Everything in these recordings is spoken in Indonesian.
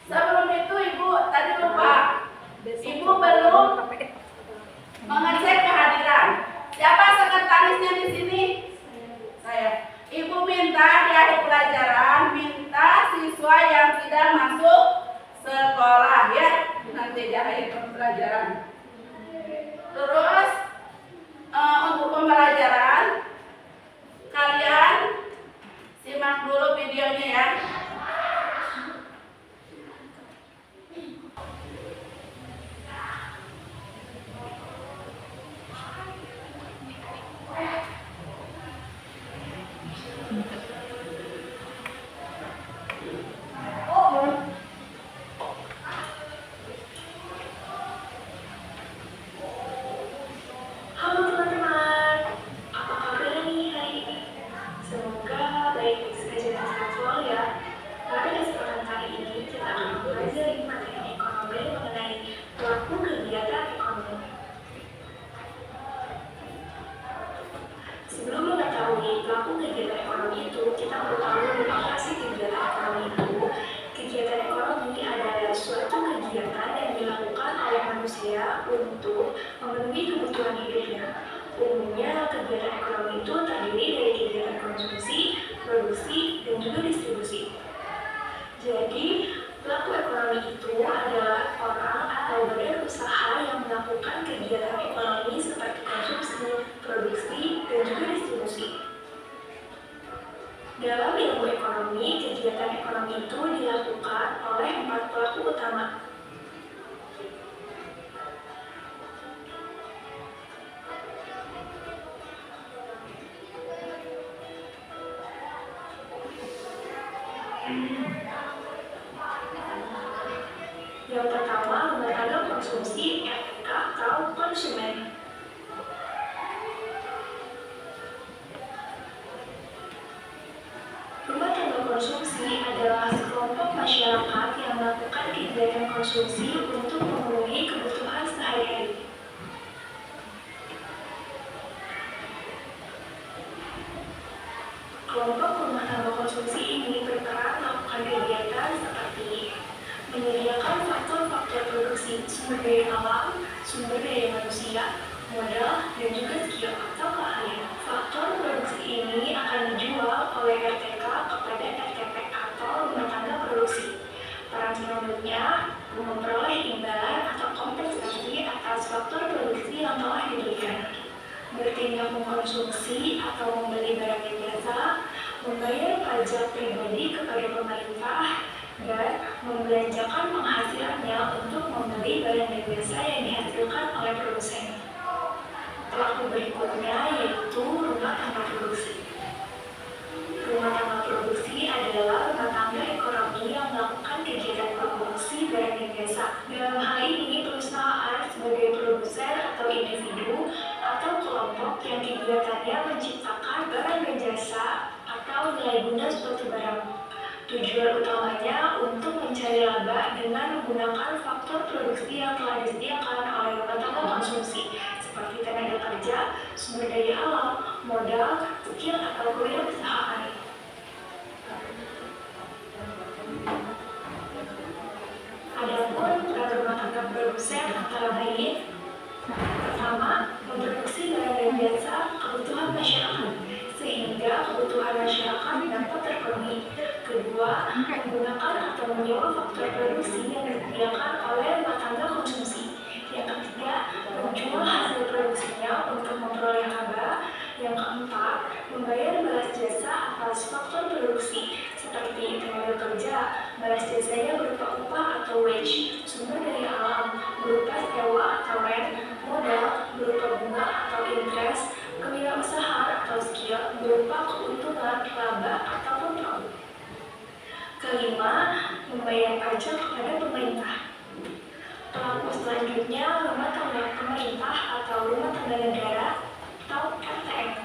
Sebelum itu Ibu tadi lupa, Ibu belum mengecek kehadiran. Siapa sekretarisnya di sini? Saya. Ibu minta di akhir pelajaran, minta siswa yang tidak masuk sekolah ya, nanti di akhir pelajaran. Terus untuk pembelajaran kalian simak dulu videonya ya. Untuk memenuhi kebutuhan hidupnya. Umumnya kegiatan ekonomi itu terdiri dari kegiatan konsumsi, produksi, dan juga distribusi. Jadi, pelaku ekonomi itu adalah orang atau badan usaha yang melakukan kegiatan ekonomi seperti konsumsi, produksi, dan juga distribusi. Dalam ilmu ekonomi, kegiatan ekonomi itu dilakukan oleh 4 pelaku utama. Yang pertama, rumah tangga konsumsi atau konsumen. Rumah tangga konsumsi adalah sekelompok masyarakat yang melakukan kegiatan konsumsi untuk memenuhi kebutuhan sehari-hari. Kelompok rumah tangga konsumsi ini berperan melakukan kegiatan seperti menyediakan faktor-faktor produksi sumber daya alam, sumber daya manusia, modal, dan juga skill atau keahlian. Faktor produksi ini akan dijual oleh RTK kepada RTP atau rumah tangga produksi. Peran selanjutnya memperoleh imbalan atau kompensasi atas faktor produksi yang telah diberikan. Bertindak mengkonsumsi atau membeli barang dan jasa, membayar pajak pribadi kepada pemerintah, dan membelanjakan penghasilannya untuk membeli barang dan jasa yang dihasilkan oleh produsen. Pelaku berikutnya yaitu rumah tangga produksi. produksi yang telah disediakan oleh rumah tangga konsumsi, seperti tenaga kerja, sumber daya alam, modal, skill, atau kewirausahaan. Adapun peran rumah tangga produsen antara lain: pertama, memproduksi barang dan jasa kebutuhan masyarakat, sehingga kebutuhan masyarakat dapat terpenuhi. Kedua, menggunakan atau menyewa faktor produksi yang disediakan oleh rumah tangga konsumsi. Yang ketiga, menjual hasil produksinya untuk memperoleh laba. Yang keempat, membayar balas jasa atas faktor produksi, seperti tenaga kerja, balas jasanya berupa upah atau wage, sumber daya alam, berupa sewa atau rent, modal, berupa bunga atau interest, kewirausahaan atau skill, berupa keuntungan, laba, ataupun profit. Kelima, membayar pajak kepada pemerintah. Pelaku selanjutnya rumah tangga pemerintah atau rumah tangga negara atau RTN.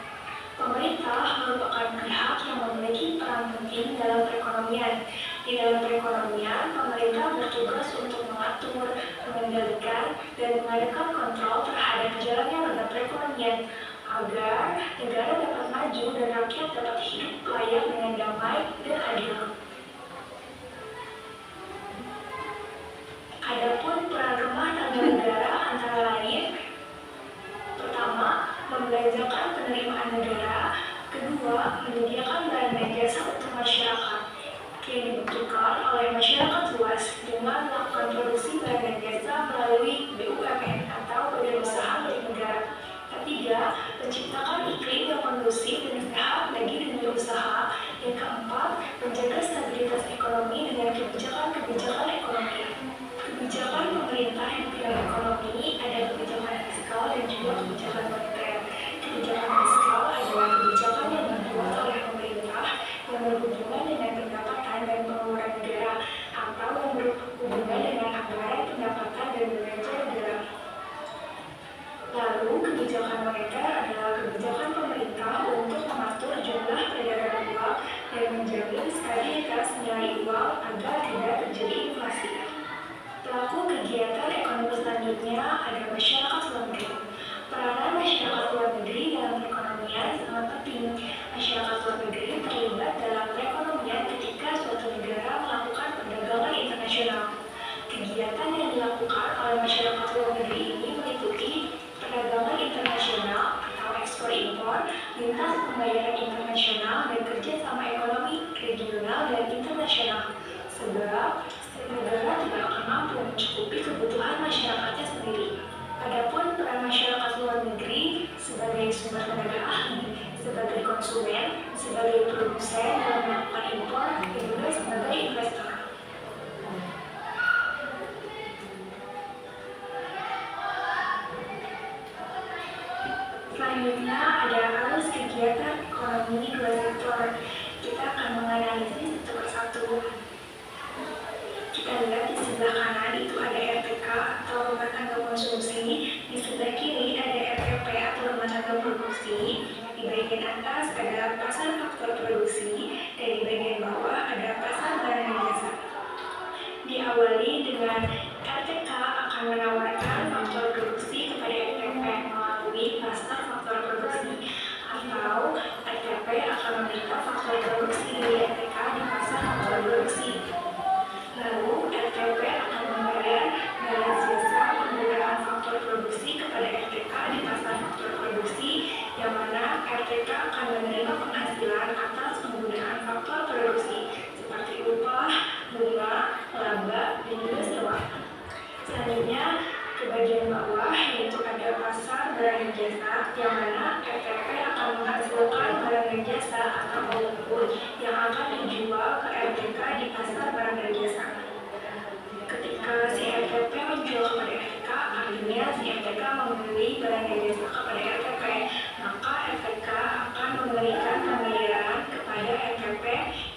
Pemerintah merupakan pihak yang memiliki peran penting dalam perekonomian. Di dalam perekonomian, pemerintah bertugas untuk mengatur, mengendalikan, dan mengadakan kontrol terhadap jalannya roda perekonomian agar negara dapat maju dan rakyat dapat hidup layak dengan damai dan adil. Adapun peran rumah tangga negara antara lain: pertama, membelanjakan penerimaan negara. Kedua, menyediakan barang dan jasa untuk masyarakat yang dibutuhkan oleh masyarakat luas dengan melakukan produksi barang dan jasa melalui BUMN atau badan usaha milik negara. Ketiga, menciptakan iklim yang kondusif dan sehat bagi dunia usaha. Yang keempat, menjaga stabilitas ekonomi dengan kebijakan-kebijakan ekonomi. Kebijakan pemerintah di bidang ekonomi ada kebijakan fiskal dan juga kebijakan moneter. Kebijakan fiskal adalah kebijakan yang dibuat oleh pemerintah yang berhubungan dengan pendapatan dan pengeluaran negara atau yang berhubungan dengan anggaran pendapatan dan belanja negara. Lalu, kebijakan moneter adalah kebijakan pemerintah untuk mengatur jumlah peredaran uang dan menjamin stabilitas nilai uang agar tidak terjadi inflasi. Pelaku kegiatan ekonomi selanjutnya ada masyarakat luar negeri. Peranan masyarakat luar negeri dalam perekonomian sangat penting. Masyarakat luar negeri terlibat dalam perekonomian ketika suatu negara melakukan perdagangan internasional. Kegiatan yang dilakukan oleh masyarakat luar negeri ini meliputi perdagangan internasional atau ekspor-impor, lintas pembayaran internasional, dan kerjasama ekonomi regional dan internasional. Sebab setiap negara tidak akan mampu mencukupi kebutuhan masyarakatnya sendiri. Adapun peran masyarakat luar negeri sebagai sumber tenaga ahli, sebagai konsumen, sebagai produsen dalam melakukan impor, dan juga sebagai investor. Selanjutnya ada arus kegiatan ekonomi dua sektor. Kita akan menganalisis satu persatu. Kita lihat di sebelah kanan itu ada RTK atau rumah tangga konsumsi, di sebelah kiri ada RTP atau rumah tangga produksi, di bagian atas ada pasar faktor produksi, dan di bagian bawah ada pasar barang dan jasa. Diawali dengan RTK akan menawarkan faktor produksi kepada RTP melalui pasar faktor produksi, atau RTP akan meminta faktor produksi dari RTK di pasar faktor produksi. Lalu, RTP akan membayar balas jasa penggunaan faktor produksi kepada RTK di pasar faktor produksi, yang mana RTK akan menerima penghasilan atas penggunaan faktor produksi, seperti upah, bunga, laba, dan juga sewa. Selanjutnya, ke bagian bawah, yaitu ada pasar barang dan jasa, yang mana RTP akan menghasilkan barang dan jasa atau output yang akan dijual ke RTK di pasar barang dan jasa. Ketika si RTP menjual kepada RTK, artinya si RTK membeli barang dan jasa kepada RTP, maka RTK akan memberikan pembayaran kepada RTP,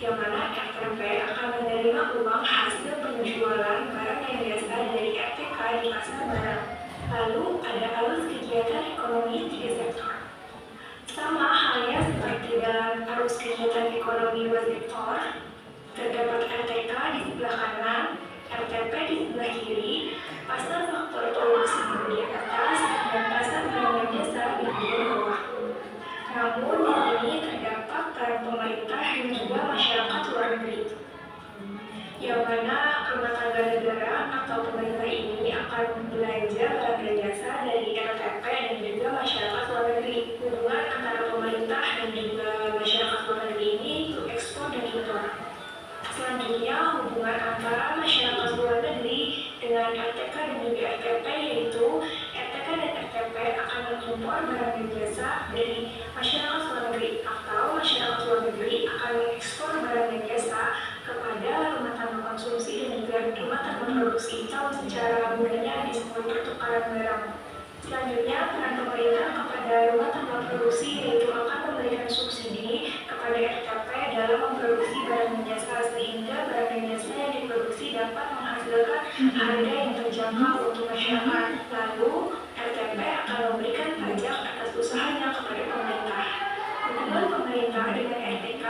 yang mana RTP akan menerima uang hasil penjualan barang dan jasa dari RTK di pasar barang. Lalu ada arus kegiatan ekonomi tiga sektor. Sama halnya seperti dalam arus kegiatan ekonomi dua sektor, terdapat RTK di sebelah kanan, RTP di sebelah kiri, pasar faktor produksi di bagian atas dan pasar barang dan jasa di bagian bawah. Namun di sini terdapat peran pemerintah dan juga masyarakat luar negeri, yang mana rumah tangga negara atau pemerintah ini akan belanja barang dan jasa dari LTP dan juga masyarakat luar negeri. Hubungan antara pemerintah dan juga masyarakat luar negeri ini untuk ekspor dan impor. Selanjutnya, hubungan antara masyarakat luar negeri dengan RTK dan juga RTP, yaitu RTK dan RTP akan mengimpor barang dan jasa dari masyarakat luar negeri, atau masyarakat luar negeri akan mengekspor barang dan jasa kepada rumah tangga konsumsi dan juga rumah tangga produksi, atau secara mudahnya disebut pertukaran barang. Selanjutnya, peran pemerintah kepada rumah tangga produksi yaitu akan memberikan subsidi kepada RTP dalam memproduksi barang dan jasa, sehingga barang dan jasa yang diproduksi dapat menghasilkan harga yang terjangkau untuk masyarakat. Lalu, RTP akan memberikan pajak atas usahanya kepada pemerintah. Hubungan pemerintah dengan RTK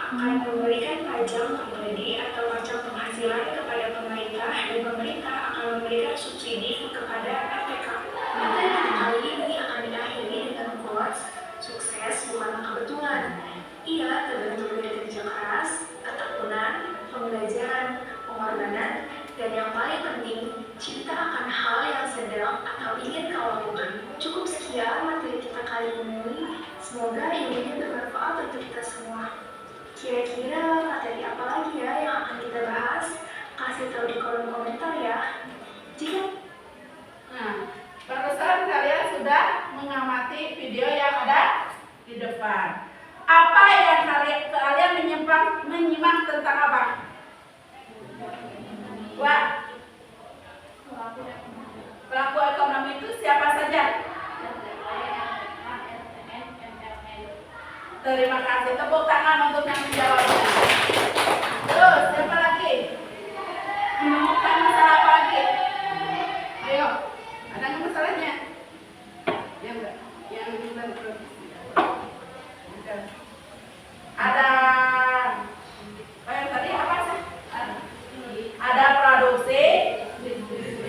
akan memberikan pajak pribadi atau pajak penghasilan kepada pemerintah, dan pemerintah akan memberikan subsidi kepada RTK. Materi kali ini akan diakhiri dengan quotes, sukses bukanlah kebetulan. Ia terbentuk dari kerja keras, ketekunan, pembelajaran, pengorbanan, dan yang paling penting, cinta akan hal yang sedang atau ingin kau lakukan. Cukup sekian materi kita kali ini. Semoga ilmunya bermanfaat untuk kita semua. Kira-kira materi apa lagi ya yang akan kita bahas? Kasih tahu di kolom komentar ya. Nah, barusan kalian sudah mengamati video yang ada di depan. Apa yang kalian menyimak tentang apa? Wah, pelaku ekonomi itu siapa saja? Terima kasih, tepuk tangan untuk yang menjawabnya. Terus, siapa lagi? Menemukan masalah apa lagi? Ayo, ada nggak masalahnya? Ya enggak, yang bukan produksi. Ada yang tadi apa sih? Ada produksi,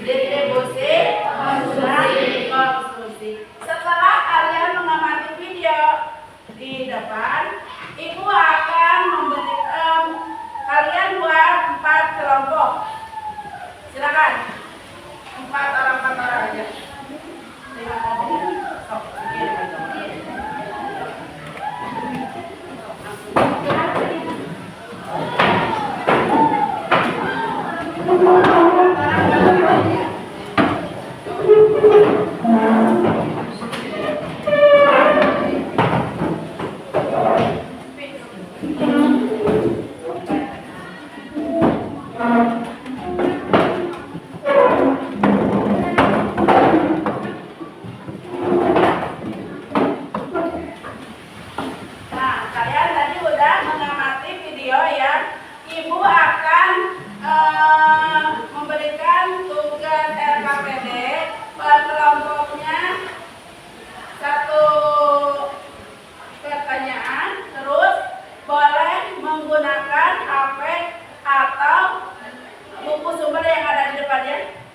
distribusi, konsumsi. Setelah kalian mengamati video di depan, Ibu akan memberikan kalian buat 4 kelompok. Silakan. 4 orang aja.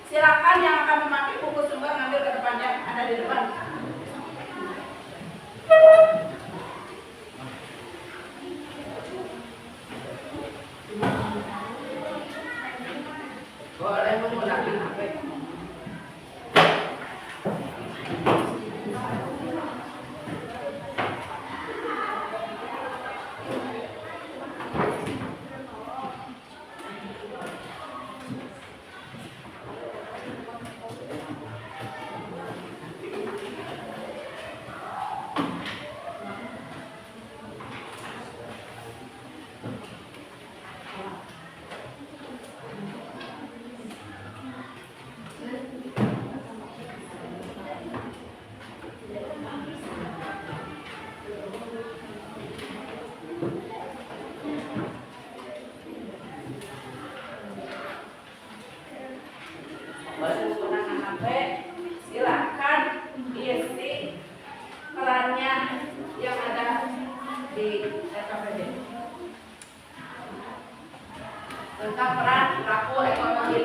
Silakan yang akan memakai buku sumber ngambil ke depannya, ada di depan. Boleh menggunakan HP. Menggunakan HP, silakan isi perannya yang ada di RKPD tentang peran pelaku ekonomi.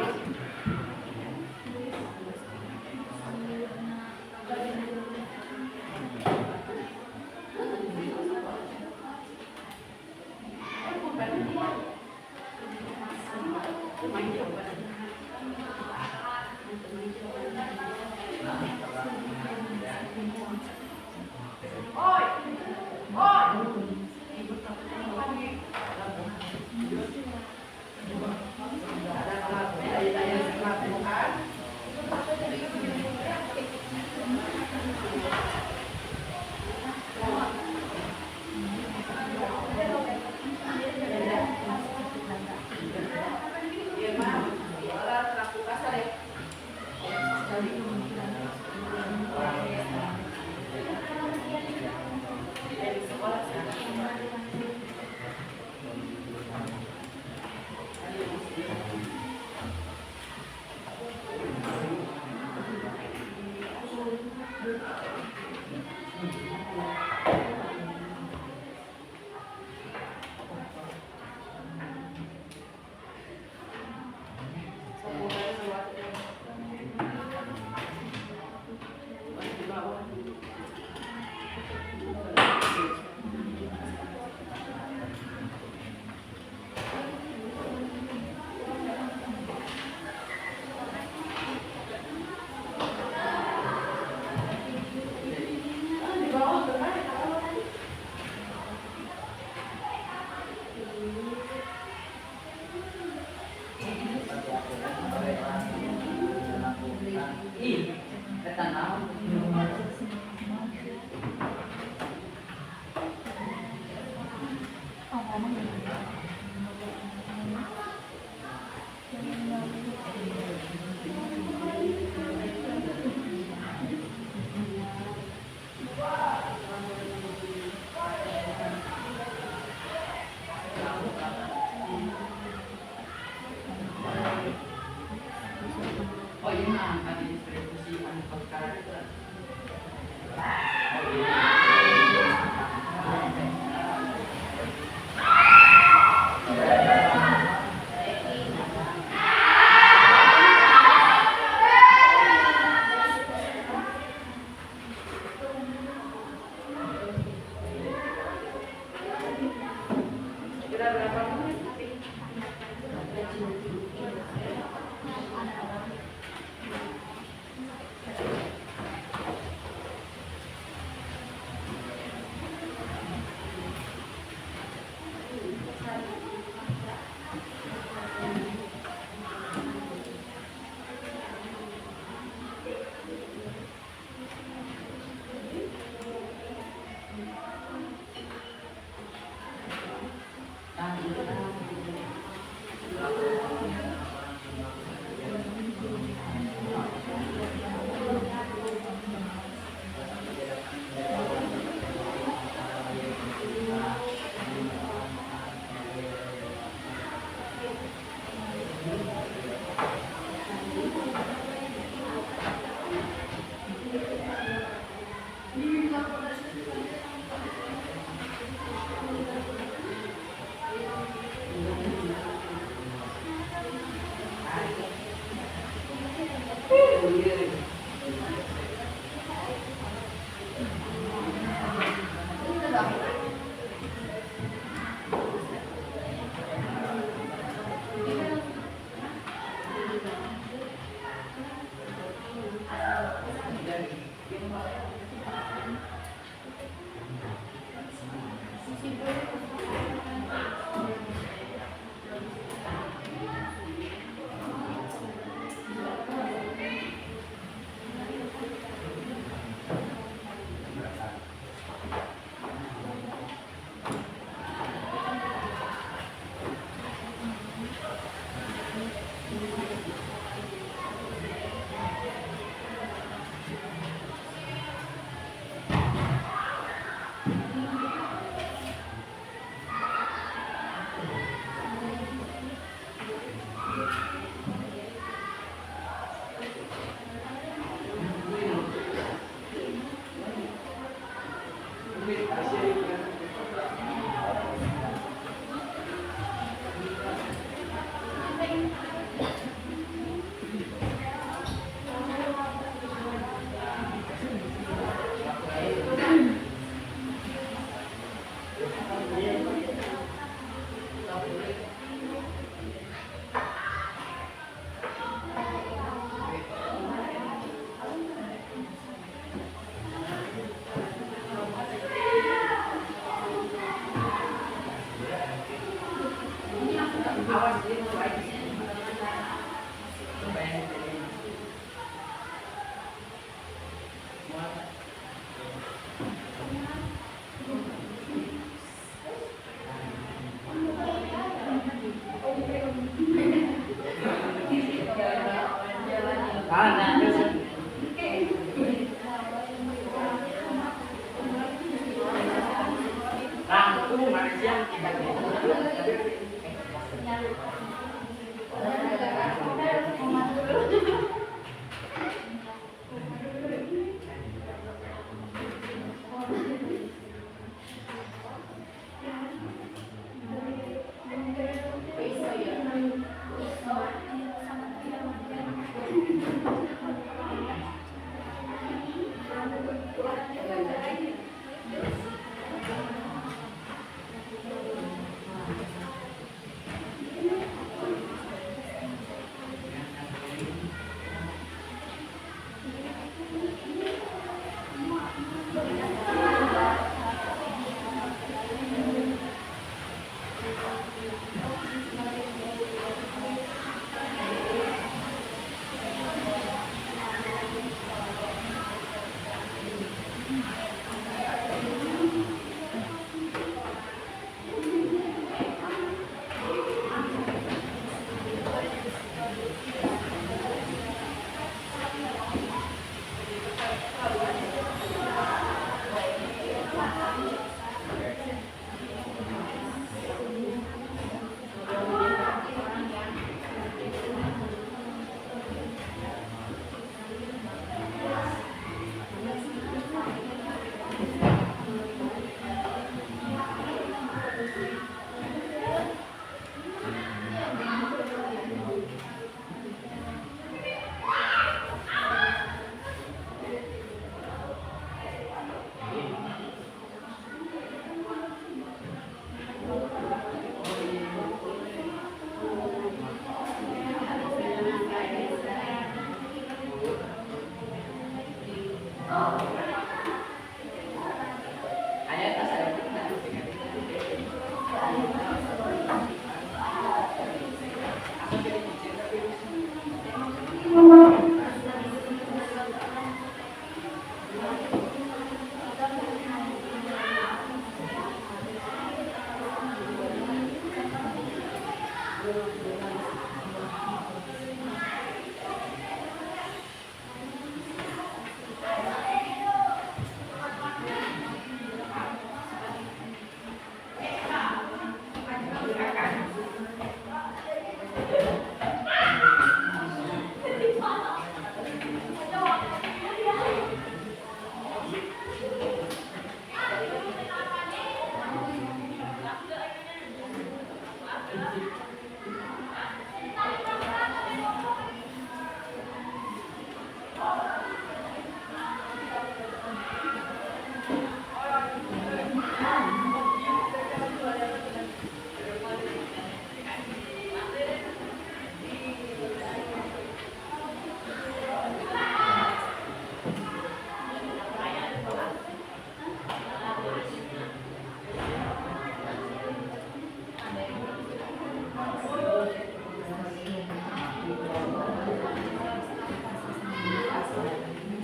Oh iya mah tadi distribusi angkot itu. Sudah berapa menit?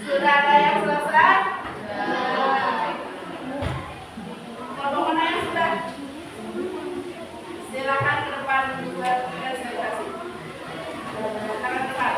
Sudah ada yang selesai? Kelompok mana yang sudah? Silakan ke depan buat presentasi. Silakan ke depan.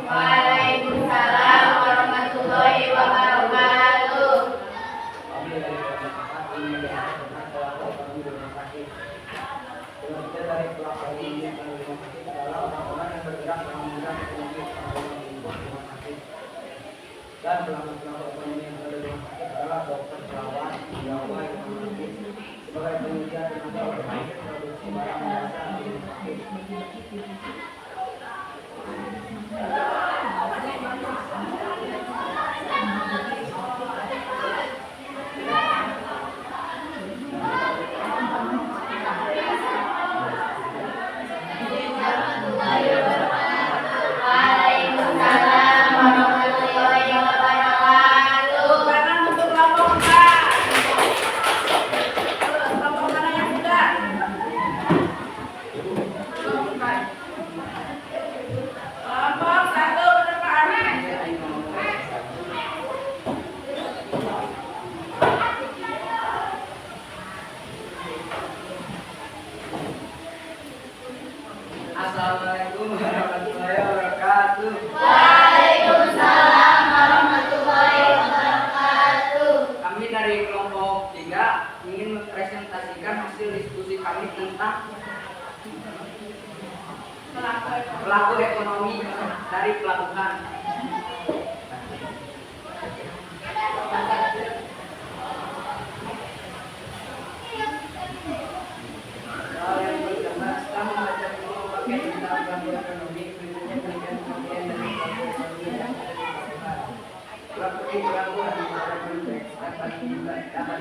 Waalaikumsalam warahmatullahi wabarakatuh. Dan pelanggan-pelanggan ekonomi yang ada di rumah sakit adalah dokter, perawat, pegawai, rumah sakit sebagai penyedia tenaga untuk produksi barang jasa di rumah sakit. Waalaikumsalam warahmatullahi wabarakatuh. Kanan untuk kelompok empat. Terus kelompok mana yang sudah? Kelompok empat. Kelompok satu ke depan. Assalamualaikum warahmatullahi wabarakatuh. Waalaikumsalam warahmatullahi wabarakatuh. Kami dari kelompok 3 ingin mempresentasikan hasil diskusi kami tentang pelaku ekonomi dari pelabuhan. Hal yang pertama, setelah membaca buku pakai tentang pelaku ekonomi, berikutnya berikan pengertian dari pelaku ekonomi yang ada di pelabuhan. Pelaku di pelabuhan adalah konteks dapat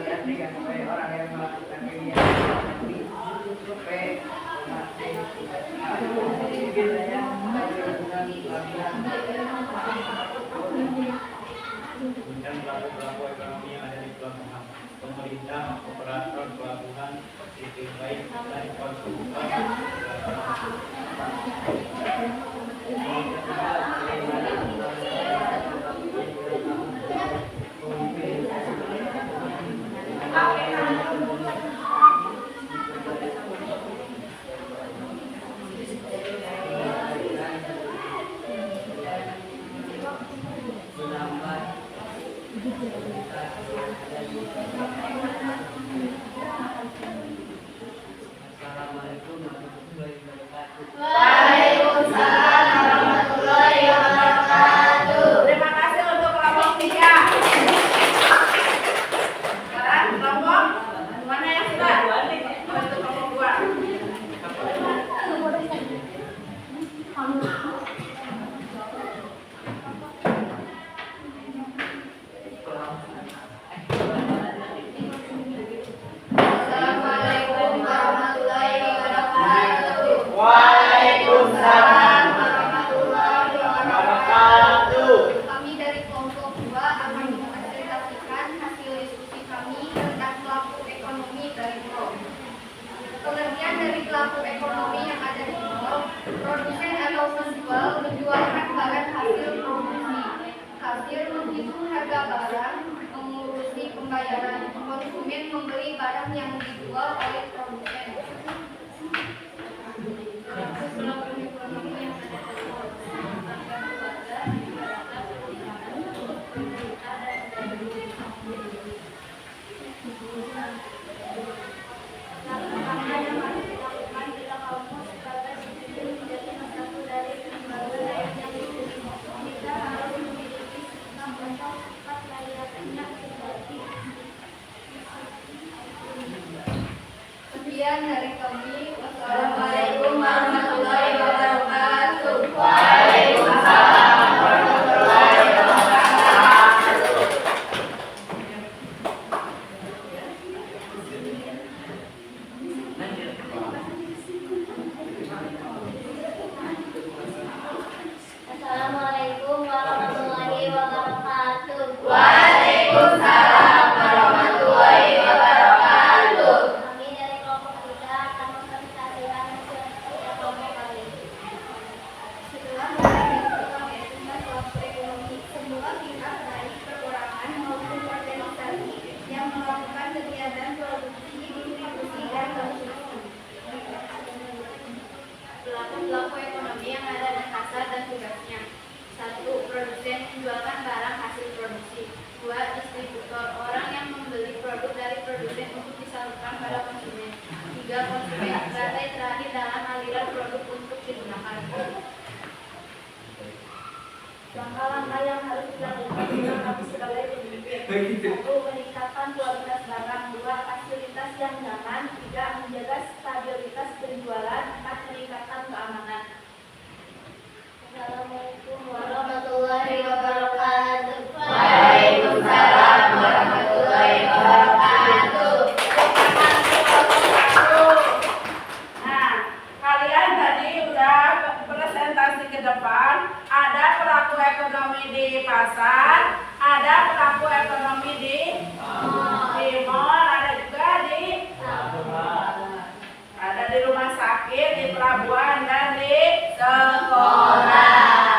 diartikan sebagai orang yang melakukan kegiatan ekonomi, supaya biasanya melakukan pelabuhan. Dan pelaku-pelaku ekonomi yang ada di pelabuhan, pemerintah, operator pelabuhan, titik baik dan konsultan. Assalamualaikum warahmatullahi wabarakatuh. Waalaikumsalam warahmatullahi wabarakatuh. Terima kasih untuk kelompok 3. Sekarang kelompok mana yang sudah? Untuk kelompok 2. Assalamualaikum warahmatullahi wabarakatuh. Kasir menghitung harga barang, mengurusi pembayaran. Konsumen membeli barang yang dijual oleh produsen. Pelaku ekonomi yang ada dalam keluarga, masyarakat, perusahaan, pemerintah, dan langkah-langkah yang harus dilakukan bila kamu sebagai individu menjadi satu dari lembaga yang diterima. Kita harus memiliki sikap atau sifat layaknya seperti. Sekian dari kami. Wassalamualaikum warahmatullahi wabarakatuh. Waalaikumsalam warahmatullahi wabarakatuh. Assalamualaikum warahmatullahi wabarakatuh. Waalaikumsalam warahmatullahi wabarakatuh. Kami dari kelompok 3 akan mempresentasikan hasil kerja kelompok kami. Setelah memperhitungkan kelompok ekonomi, semua pihak baik perorangan maupun organisasi yang melakukan kegiatan produksi, distribusi, dan konsumsi. Pelaku ekonomi yang ada di pasar dan tugasnya. 1. Produsen menjualkan barang hasil produksi. 2. Distributor, orang yang membeli produk dari produsen untuk disalurkan pada konsumen. 3. Konsumen, rantai terakhir dalam aliran produk untuk digunakan. Langkah-langkah yang harus dilakukan dalam kami sebagai pemimpin. 1. Meningkatkan kualitas barang. 2. Fasilitas yang nyaman. 3. Menjaga stabilitas penjualan. 4. Meningkatkan keamanan. Assalamualaikum warahmatullahi wabarakatuh. Waalaikumsalam warahmatullahi wabarakatuh. Nah, kalian tadi udah presentasi ke depan. Ada pelaku ekonomi di pasar, ada pelaku ekonomi di mall, ada juga ada di rumah sakit, di pelabuhan, dan di sekolah.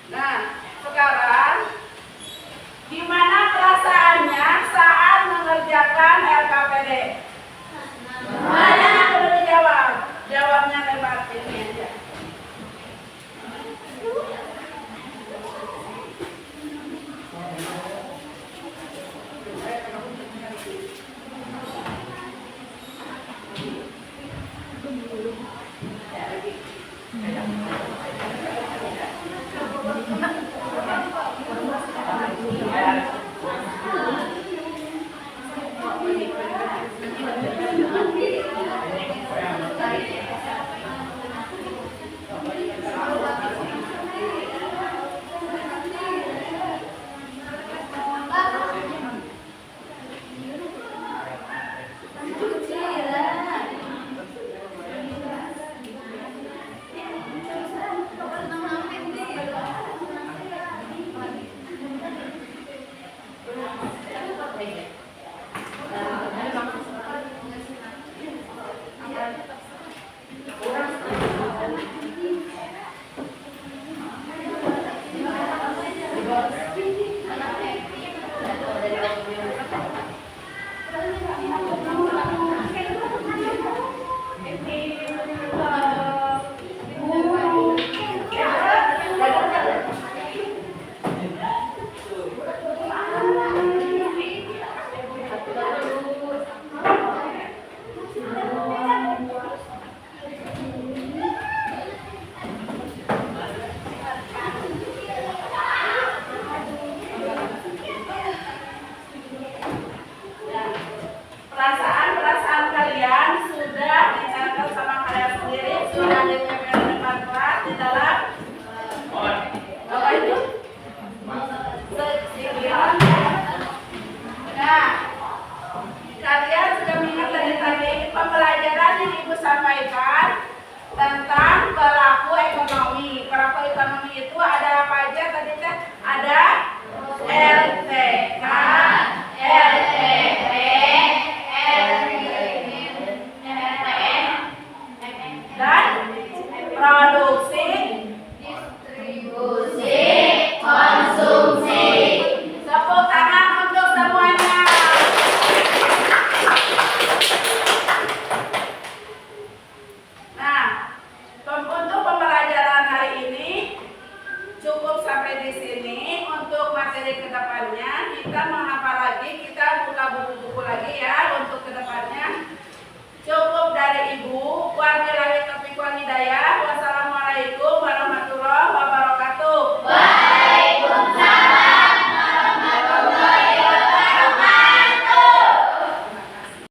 Nah, sekarang gimana perasaannya saat mengerjakan LKPD? Mana yang perlu dijawab? Jawabnya lewat ini aja. Perasaan kalian sudah dicatat sama kalian sendiri, sudah ditempel di depan kelas di dalam apa itu? Seksian. Nah, kalian sudah mengingat tadi pembelajaran yang Ibu sampaikan tentang pelaku ekonomi. Pelaku ekonomi itu ada apa aja tadi? Ada LTK,